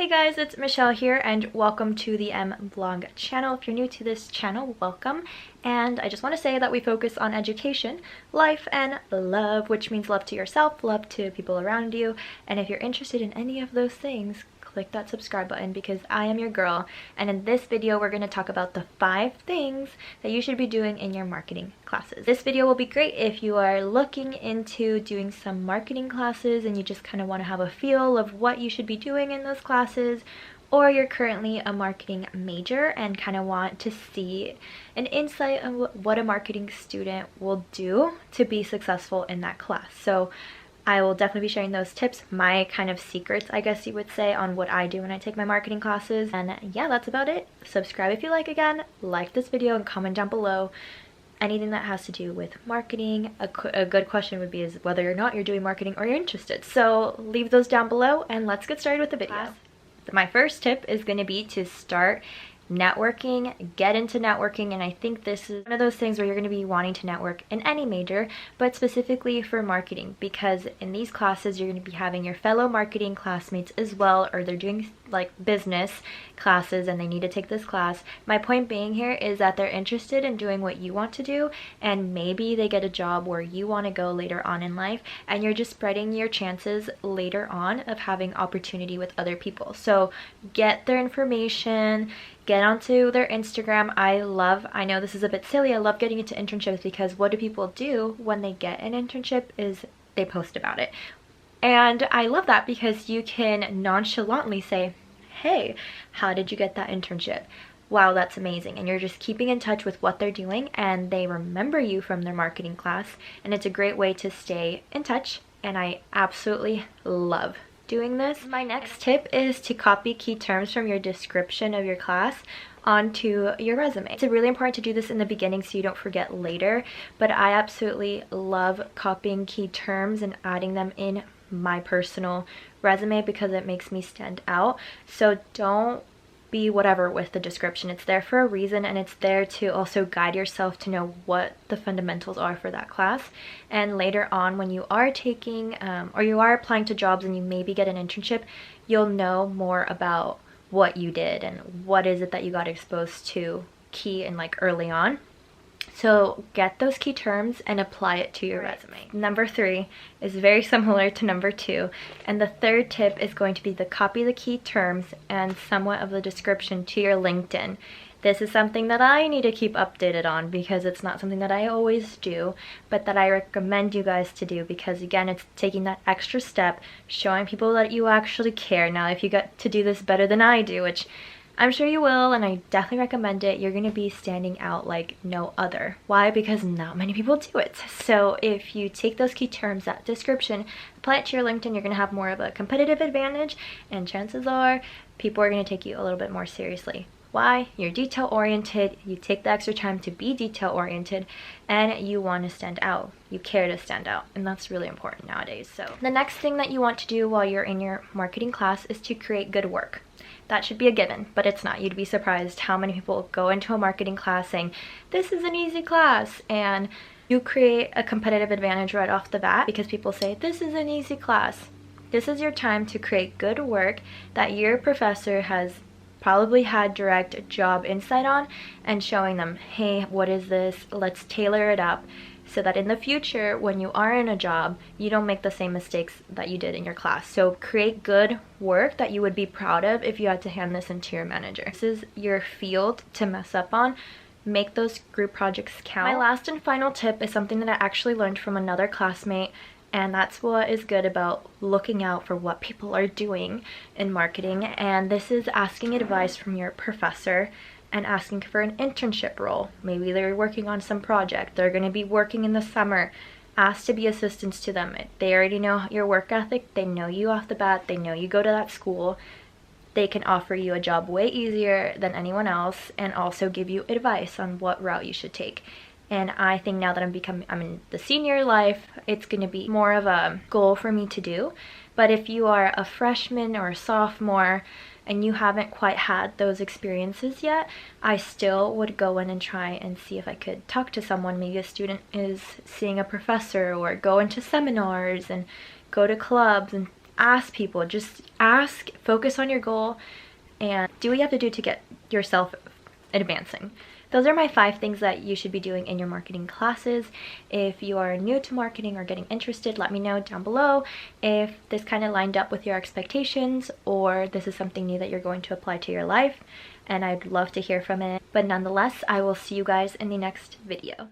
Hey guys, it's Michelle here and welcome to the mVlog channel. If you're new to this channel, welcome. And I just want to say that we focus on education, life, and love, which means love to yourself, love to people around you. And if you're interested in any of those things, click that subscribe button because I am your girl. And in this video, we're going to talk about the 5 things that you should be doing in your marketing classes. This video will be great if you are looking into doing some marketing classes and you just kind of want to have a feel of what you should be doing in those classes, or you're currently a marketing major and kind of want to see an insight on what a marketing student will do to be successful in that class. So I will definitely be sharing those tips, my kind of secrets, I guess you would say, on what I do when I take my marketing classes. And yeah, that's about it. Subscribe if you like again, like this video, and comment down below anything that has to do with marketing. A good question would be is whether or not you're doing marketing or you're interested. So leave those down below and let's get started with the video. My first tip is going to be to start networking, get into networking, and I think this is one of those things where you're going to be wanting to network in any major, but specifically for marketing, because in these classes you're going to be having your fellow marketing classmates as well, or they're doing like business classes and they need to take this class. My point being here is that they're interested in doing what you want to do, and maybe they get a job where you want to go later on in life, and you're just spreading your chances later on of having opportunity with other people. So get their information, get onto their Instagram. I know this is a bit silly, I love getting into internships because what do people do when they get an internship is they post about it. And I love that because you can nonchalantly say, hey, how did you get that internship? Wow, that's amazing. And you're just keeping in touch with what they're doing and they remember you from their marketing class, and it's a great way to stay in touch, and I absolutely love doing this. My next tip is to copy key terms from your description of your class onto your resume. It's really important to do this in the beginning so you don't forget later, but I absolutely love copying key terms and adding them in my personal resume because it makes me stand out. So don't be whatever with the description. It's there for a reason, and it's there to also guide yourself to know what the fundamentals are for that class. And later on when you are taking or you are applying to jobs and you maybe get an internship, you'll know more about what you did and what is it that you got exposed to key and like early on. So get those key terms and apply it to your resume. Number 3 is very similar to number 2. And the third tip is going to be to copy the key terms and somewhat of the description to your LinkedIn. This is something that I need to keep updated on because it's not something that I always do, but that I recommend you guys to do because, again, it's taking that extra step, showing people that you actually care. Now, if you get to do this better than I do, which I'm sure you will, and I definitely recommend it, you're going to be standing out like no other. Why? Because not many people do it. So if you take those key terms, that description, apply it to your LinkedIn, you're going to have more of a competitive advantage, and chances are people are going to take you a little bit more seriously. Why? You're detail oriented, you take the extra time to be detail oriented, and you want to stand out. You care to stand out, and that's really important nowadays. So the next thing that you want to do while you're in your marketing class is to create good work. That should be a given, but it's not. You'd be surprised how many people go into a marketing class saying, this is an easy class, and you create a competitive advantage right off the bat because people say, this is an easy class. This is your time to create good work that your professor has probably had direct job insight on, and showing them, hey, what is this? Let's tailor it up so that in the future when you are in a job you don't make the same mistakes that you did in your class. So create good work that you would be proud of if you had to hand this into your manager. This is your field to mess up on. Make those group projects count. My last and final tip is something that I actually learned from another classmate, and that's what is good about looking out for what people are doing in marketing, and this is asking advice from your professor and asking for an internship role. Maybe they're working on some project, they're going to be working in the summer. Ask to be assistants to them. They already know your work ethic, they know you off the bat, they know you go to that school. They can offer you a job way easier than anyone else and also give you advice on what route you should take. And I think now that I'm in the senior life, it's going to be more of a goal for me to do. But if you are a freshman or a sophomore and you haven't quite had those experiences yet, I still would go in and try and see if I could talk to someone. Maybe a student is seeing a professor, or go into seminars and go to clubs and ask people, just ask, focus on your goal, and do what you have to do to get yourself advancing. Those are my 5 things that you should be doing in your marketing classes. If you are new to marketing or getting interested, let me know down below if this kind of lined up with your expectations or this is something new that you're going to apply to your life, and I'd love to hear from it. But nonetheless, I will see you guys in the next video.